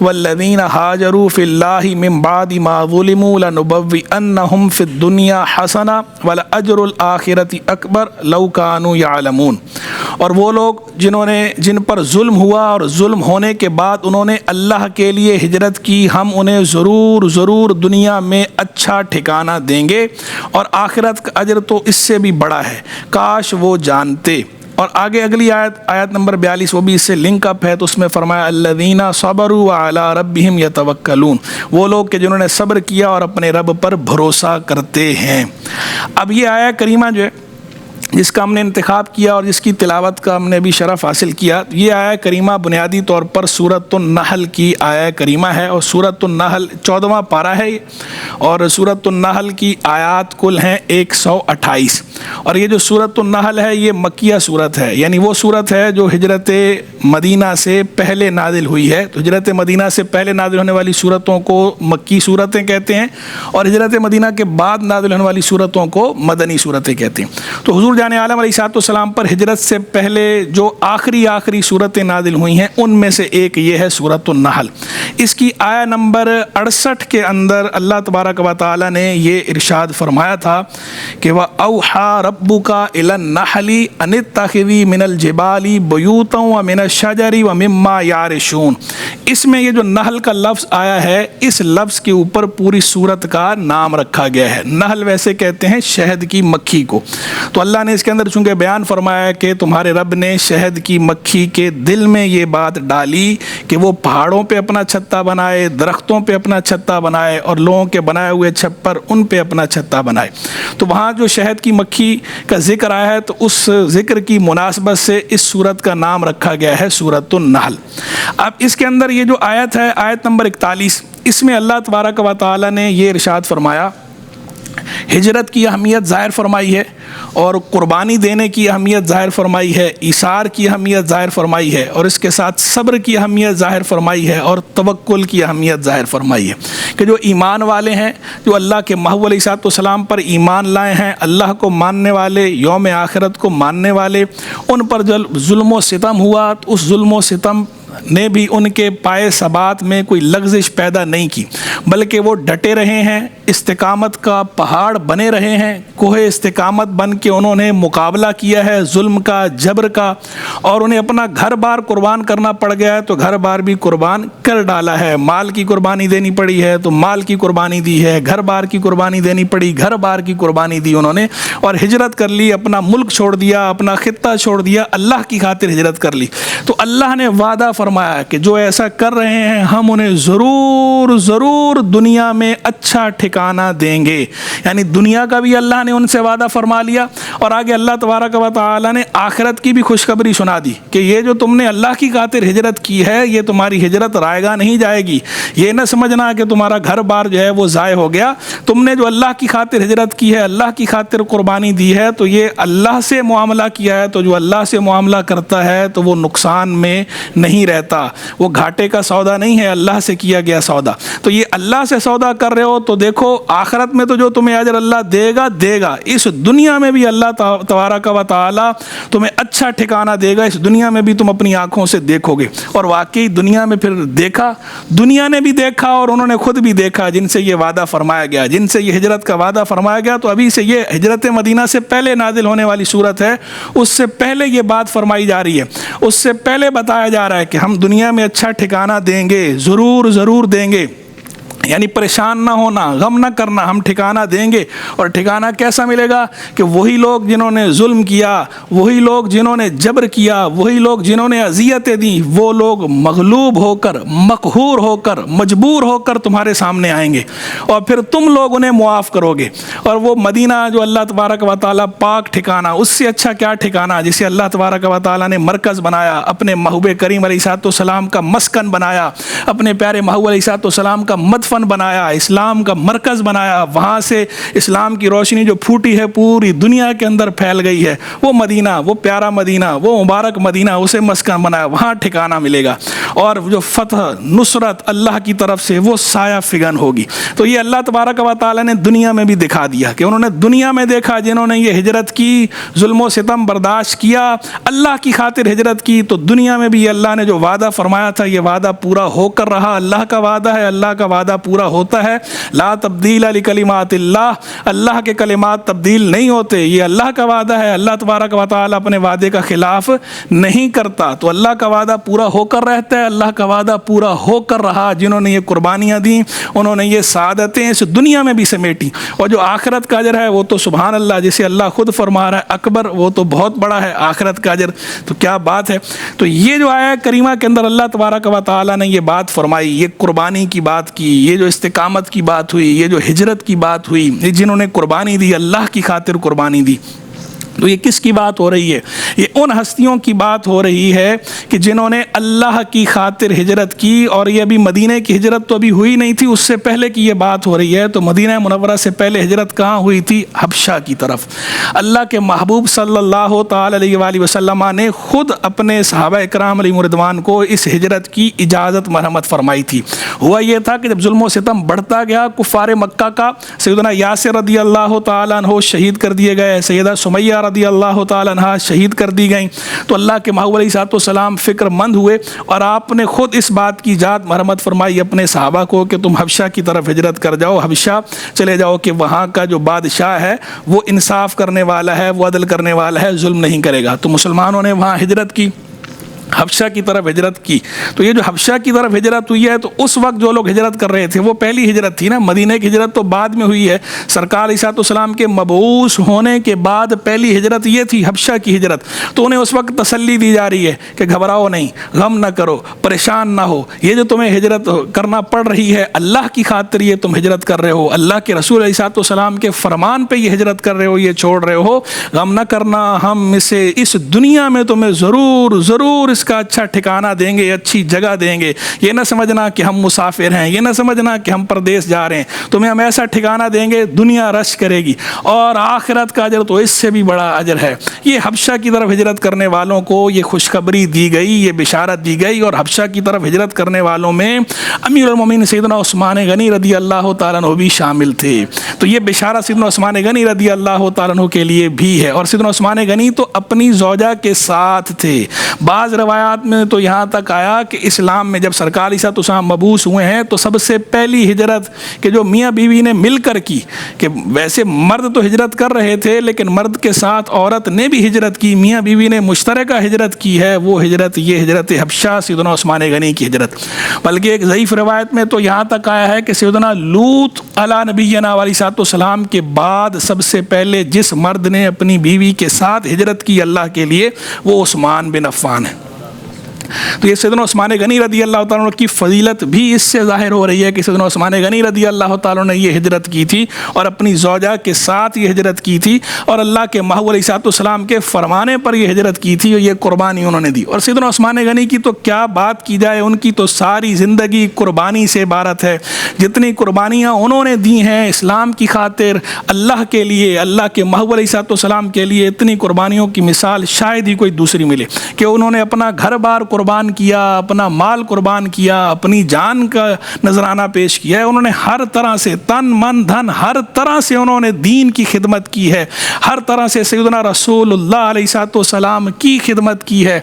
والذین ہاجروا فی اللہ من بعد ما ظلموا لنبوئنہم فی الدنیا حسنہ ولأجر الآخرۃ اکبر لو کانوا یعلمون۔ اور وہ لوگ جن پر ظلم ہوا اور ظلم ہونے کے بعد انہوں نے اللہ کے لیے ہجرت کی، ہم انہیں ضرور دنیا میں اچھا ٹھکانہ دیں گے اور آخرت کا اجر تو اس سے بھی بڑا ہے، کاش وہ جانتے۔ اور آگے اگلی آیت نمبر 42 وہ بھی اس سے لنک اپ ہے، تو اس میں فرمایا الذین صبروا وعلی ربہم یتوکلون، وہ لوگ کہ جنہوں نے صبر کیا اور اپنے رب پر بھروسہ کرتے ہیں۔ اب یہ آیت کریمہ جو ہے جس کا ہم نے انتخاب کیا اور جس کی تلاوت کا ہم نے بھی شرف حاصل کیا، یہ آیت کریمہ بنیادی طور پر سورۃ النحل کی آیت کریمہ ہے، اور سورۃ النحل 14واں پارہ ہے، اور سورۃ النحل کی آیات کل ہیں 128۔ اور یہ جو سورۃ النحل ہے یہ مکیہ صورت ہے، یعنی وہ صورت ہے جو ہجرت مدینہ سے پہلے نازل ہوئی ہے۔ تو ہجرت مدینہ سے پہلے نازل ہونے والی صورتوں کو مکی صورتیں کہتے ہیں، اور ہجرت مدینہ کے بعد نازل ہونے والی صورتوں کو مدنی صورتیں کہتے ہیں۔ تو حضور جان عالم علیہ السلام پر ہجرت سے پہلے جو آخری صورتیں نازل ہوئی ہیں ان میں سے ایک یہ ہے سورۃ النحل۔ اس کی آیت نمبر 68 کے اندر اللہ تبارک و تعالی نے یہ ارشاد فرمایا تھا کہ وَأَوْحَى رَبُّكَ إِلَى النَّحْلِ أَنِ اتَّخِذِي مِنَ الْجِبَالِ بُيُوتًا وَمِنَ الشَّجَرِ وَمِمَّا يَعْرِشُونَ۔ اس میں یہ جو نحل کا لفظ آیا ہے، اس لفظ کے اوپر پوری سورت کا نام رکھا گیا ہے۔ نحل ویسے کہتے ہیں شہد کی مکھی کو، تو اللہ نے اس کے اندر چونکہ بیان فرمایا کہ تمہارے رب نے شہد کی مکھی کے دل میں یہ بات ڈالی کہ وہ پہاڑوں پہ اپنا چھتا بنائے، درختوں پہ اپنا چھتا بنائے، اور لوگوں کے بنائے ہوئے چھپر ان پہ اپنا چھتا بنائے، تو وہاں جو شہد کی مکھی کا ذکر آیا ہے تو اس ذکر کی مناسبت سے اس سورت کا نام رکھا گیا ہے سورۃ النحل۔ اب اس کے اندر یہ جو آیت ہے، آیت نمبر 41، اس میں اللہ تبارک و تعالی نے یہ ارشاد فرمایا، ہجرت کی اہمیت ظاہر فرمائی ہے، اور قربانی دینے کی اہمیت ظاہر فرمائی ہے، ایثار کی اہمیت ظاہر فرمائی ہے، اور اس کے ساتھ صبر کی اہمیت ظاہر فرمائی ہے، اور توکل کی اہمیت ظاہر فرمائی ہے کہ جو ایمان والے ہیں، جو اللہ کے محبوب علیہ السلام پر ایمان لائے ہیں، اللہ کو ماننے والے، یوم آخرت کو ماننے والے، ان پر جب ظلم و ستم ہوا تو اس ظلم و ستم نے بھی ان کے پائے ثبات میں کوئی لغزش پیدا نہیں کی، بلکہ وہ ڈٹے رہے ہیں، استقامت کا پہاڑ بنے رہے ہیں، کوہ استقامت بن کے انہوں نے مقابلہ کیا ہے ظلم کا، جبر کا، اور انہیں اپنا گھر بار قربان کرنا پڑ گیا ہے تو گھر بار بھی قربان کر ڈالا ہے، مال کی قربانی دینی پڑی ہے تو مال کی قربانی دی ہے، گھر بار کی قربانی دینی پڑی، گھر بار کی قربانی دی انہوں نے، اور ہجرت کر لی، اپنا ملک چھوڑ دیا، اپنا خطہ چھوڑ دیا، اللہ کی خاطر ہجرت کر لی۔ تو اللہ نے وعدہ فرمایا کہ جو ایسا کر رہے ہیں ہم انہیں ضرور دنیا میں اچھا ٹھکانہ دیں گے، یعنی دنیا کا بھی اللہ نے ان سے وعدہ فرما لیا، اور آگے اللہ تبارک و تعالی نے آخرت کی بھی خوشخبری سنا دی کہ یہ جو تم نے اللہ کی خاطر ہجرت کی ہے یہ تمہاری ہجرت رائگاں نہیں جائے گی، یہ نہ سمجھنا کہ تمہارا گھر بار جو ہے وہ ضائع ہو گیا، تم نے جو اللہ کی خاطر ہجرت کی ہے، اللہ کی خاطر قربانی دی ہے، تو یہ اللہ سے معاملہ کیا ہے، تو جو اللہ سے معاملہ کرتا ہے تو وہ نقصان میں نہیں رہتا، وہ گھاٹے کا سودا نہیں ہے، اللہ سے کیا گیا سودا۔ تو یہ اللہ سے سودا کر رہے ہو تو دیکھو آخرت میں تو جو تمہیں اجر اللہ دے گا، اس دنیا میں بھی اللہ تبارک و تعالی تمہیں اچھا ٹھکانہ دے گا، اس دنیا میں بھی تم اپنی آنکھوں سے دیکھو گے۔ اور واقعی دنیا میں پھر دیکھا، دنیا نے بھی دیکھا اور انہوں نے خود بھی دیکھا جن سے یہ وعدہ فرمایا گیا، جن سے یہ ہجرت کا وعدہ فرمایا گیا، تو ابھی سے یہ ہجرت مدینہ سے پہلے نازل ہونے والی صورت ہے، اس سے پہلے یہ بات فرمائی جا رہی ہے، اس سے پہلے بتایا جا رہا ہے کہ ہم دنیا میں اچھا ٹھکانہ دیں گے، ضرور دیں گے، یعنی پریشان نہ ہونا، غم نہ کرنا، ہم ٹھکانہ دیں گے۔ اور ٹھکانہ کیسا ملے گا کہ وہی لوگ جنہوں نے ظلم کیا، وہی لوگ جنہوں نے جبر کیا، وہی لوگ جنہوں نے اذیتیں دیں، وہ لوگ مغلوب ہو کر، مقہور ہو کر، مجبور ہو کر تمہارے سامنے آئیں گے، اور پھر تم لوگ انہیں معاف کرو گے۔ اور وہ مدینہ جو اللہ تبارک و تعالیٰ پاک ٹھکانہ، اس سے اچھا کیا ٹھکانہ جسے اللہ تبارک و تعالیٰ نے مرکز بنایا، اپنے محبوب کریم علیہ السلام کا مسکن بنایا، اپنے پیارے محبوب علیہ السلام کا مدفع مدفن بنایا، اسلام کا مرکز بنایا، وہاں سے اسلام کی روشنی جو پھوٹی ہے پوری دنیا کے اندر پھیل گئی ہے، وہ مدینہ، وہ پیارا مدینہ، وہ مبارک مدینہ، اسے مسکن بنایا، وہاں ٹھکانہ ملے گا، اور جو فتح نصرت اللہ کی طرف سے وہ سایہ فگن ہوگی۔ تو یہ اللہ تبارک و تعالیٰ نے دنیا میں بھی دکھا دیا کہ انہوں نے دنیا میں دیکھا جنہوں نے یہ ہجرت کی، ظلم و ستم برداشت کیا، اللہ کی خاطر ہجرت کی، تو دنیا میں بھی اللہ نے جو وعدہ فرمایا تھا یہ وعدہ پورا ہو کر رہا۔ اللہ کا وعدہ ہے، اللہ کا وعدہ پورا ہوتا ہے۔ لا تبدیل لکلمات اللہ، اللہ کے کلمات تبدیل نہیں ہوتے، یہ اللہ کا وعدہ ہے۔ اللہ تبارک و تعالیٰ اپنے وعدے کا خلاف نہیں کرتا، تو اللہ کا وعدہ پورا ہو کر رہتا ہے، اللہ کا وعدہ پورا ہو کر رہا۔ جنہوں نے یہ قربانیاں دیں، انہوں نے یہ سعادتیں اس دنیا میں بھی سمیٹی، اور جو آخرت کا اجر ہے وہ تو سبحان اللہ، جسے اللہ خود فرما رہا ہے اکبر، وہ تو بہت بڑا ہے آخرت کا اجر، تو کیا بات ہے۔ تو یہ جو آیا کریمہ کے اندر اللہ تبارک و تعالیٰ نے یہ بات فرمائی، یہ قربانی کی بات کی، یہ جو استقامت کی بات ہوئی، یہ جو ہجرت کی بات ہوئی، یہ جنہوں نے قربانی دی، اللہ کی خاطر قربانی دی، تو یہ کس کی بات ہو رہی ہے؟ یہ ان ہستیوں کی بات ہو رہی ہے کہ جنہوں نے اللہ کی خاطر ہجرت کی، اور یہ ابھی مدینہ کی ہجرت تو ابھی ہوئی نہیں تھی، اس سے پہلے کی یہ بات ہو رہی ہے۔ تو مدینہ منورہ سے پہلے ہجرت کہاں ہوئی تھی؟ حبشہ کی طرف۔ اللہ کے محبوب صلی اللہ تعالی علیہ وآلہ وسلم نے خود اپنے صحابہ اکرام علیہم رضوان کو اس ہجرت کی اجازت مرحمت فرمائی تھی۔ ہوا یہ تھا کہ جب ظلم و ستم بڑھتا گیا کفار مکہ کا، سیدنا یاسر رضی اللہ تعالیٰ عنہ شہید کر دیے گئے، سیدہ سمیہ رضی اللہ تعالیٰ عنہ شہید کر دی گئیں، تو اللہ کے محبوب علیہ الصلوۃ والسلام فکر مند ہوئے، اور آپ نے خود اس بات کی اجازت مرحمت فرمائی اپنے صحابہ کو کہ تم حبشہ کی طرف ہجرت کر جاؤ، حبشہ چلے جاؤ، کہ وہاں کا جو بادشاہ ہے وہ انصاف کرنے والا ہے، وہ عدل کرنے والا ہے، ظلم نہیں کرے گا۔ تو مسلمانوں نے وہاں ہجرت کی، حبشہ کی طرف ہجرت کی۔ تو یہ جو حبشہ کی طرف ہجرت ہوئی ہے، تو اس وقت جو لوگ ہجرت کر رہے تھے وہ پہلی ہجرت تھی نا، مدینہ کی ہجرت تو بعد میں ہوئی ہے۔ سرکار علیہ الصلوۃ والسلام کے مبعوث ہونے کے بعد پہلی ہجرت یہ تھی، حبشہ کی ہجرت۔ تو انہیں اس وقت تسلی دی جا رہی ہے کہ گھبراؤ نہیں، غم نہ کرو، پریشان نہ ہو، یہ جو تمہیں ہجرت کرنا پڑ رہی ہے اللہ کی خاطر یہ تم ہجرت کر رہے ہو، اللہ کے رسول علیہ الصلوۃ والسلام کے فرمان پہ یہ ہجرت کر رہے ہو، یہ چھوڑ رہے ہو، غم نہ کرنا، ہم اسے اس دنیا میں تمہیں ضرور اس کا اچھا ٹھکانہ دیں گے، اچھی جگہ دیں گے۔ یہ نہ سمجھنا کہ ہم مسافر ہیں، یہ نہ سمجھنا کہ ہم پردیس جا رہے ہیں، تمہیں ہم ایسا ٹھکانہ دیں گے دنیا رش کرے گی، اور آخرت کا اجر تو اس سے بھی بڑا اجر ہے۔ یہ حبشہ کی طرف ہجرت کرنے والوں کو یہ خوشخبری دی گئی، یہ بشارت دی گئی، اور حبشہ کی طرف ہجرت کرنے والوں میں امیر المومنین سیدنا عثمان غنی رضی اللہ تعالیٰ عنہ بھی شامل تھے۔ تو یہ بشارت سیدنا عثمان غنی رضی اللہ تعالیٰ عنہ کے لیے بھی ہے، اور سیدنا عثمان غنی تو اپنی زوجہ کے ساتھ تھے۔ بعض روایات میں تو یہاں تک آیا کہ اسلام میں جب سرکار علیہ الصلوۃ والسلام مبعوث ہوئے ہیں تو سب سے پہلی ہجرت کہ جو میاں بیوی نے مل کر کی، کہ ویسے مرد تو ہجرت کر رہے تھے لیکن مرد کے ساتھ عورت نے بھی ہجرت کی، میاں بیوی نے مشترکہ ہجرت کی ہے، وہ ہجرت یہ ہجرت حبشہ سیدنا عثمان غنی کی ہجرت۔ بلکہ ایک ضعیف روایت میں تو یہاں تک آیا ہے کہ سیدنا لوط علیہ نبینا علیہ الصلوۃ والسلام کے بعد سب سے پہلے جس مرد نے اپنی بیوی کے ساتھ ہجرت کی اللہ کے لیے وہ عثمان بن عفان ہے۔ تو یہ سیدنا عثمان غنی رضی اللہ تعالیٰ عنہ کی فضیلت بھی اس سے ظاہر ہو رہی ہے کہ سیدنا عثمان غنی رضی اللہ تعالیٰ عنہ نے یہ ہجرت کی تھی اور اپنی زوجہ کے ساتھ یہ ہجرت کی تھی، اور اللہ کے محبوب علیہ الصلوۃ والسلام کے فرمانے پر یہ ہجرت کی تھی، اور یہ قربانی انہوں نے دی۔ اور سیدنا عثمان غنی کی تو کیا بات کی جائے، ان کی تو ساری زندگی قربانی سے عبارت ہے۔ جتنی قربانیاں انہوں نے دی ہیں اسلام کی خاطر، اللہ کے لیے، اللہ کے محبوب علیہ الصلوۃ والسلام کے لیے، اتنی قربانیوں کی مثال شاید ہی کوئی دوسری ملے، کہ انہوں نے اپنا گھر بار قربان کیا، اپنا مال قربان کیا، اپنی جان کا نذرانہ پیش کیا ہے۔ انہوں نے ہر طرح سے تن من دھن ہر طرح سے انہوں نے دین کی خدمت کی ہے، ہر طرح سے سیدنا رسول اللہ علیہ الصلوۃ والسلام کی خدمت کی ہے۔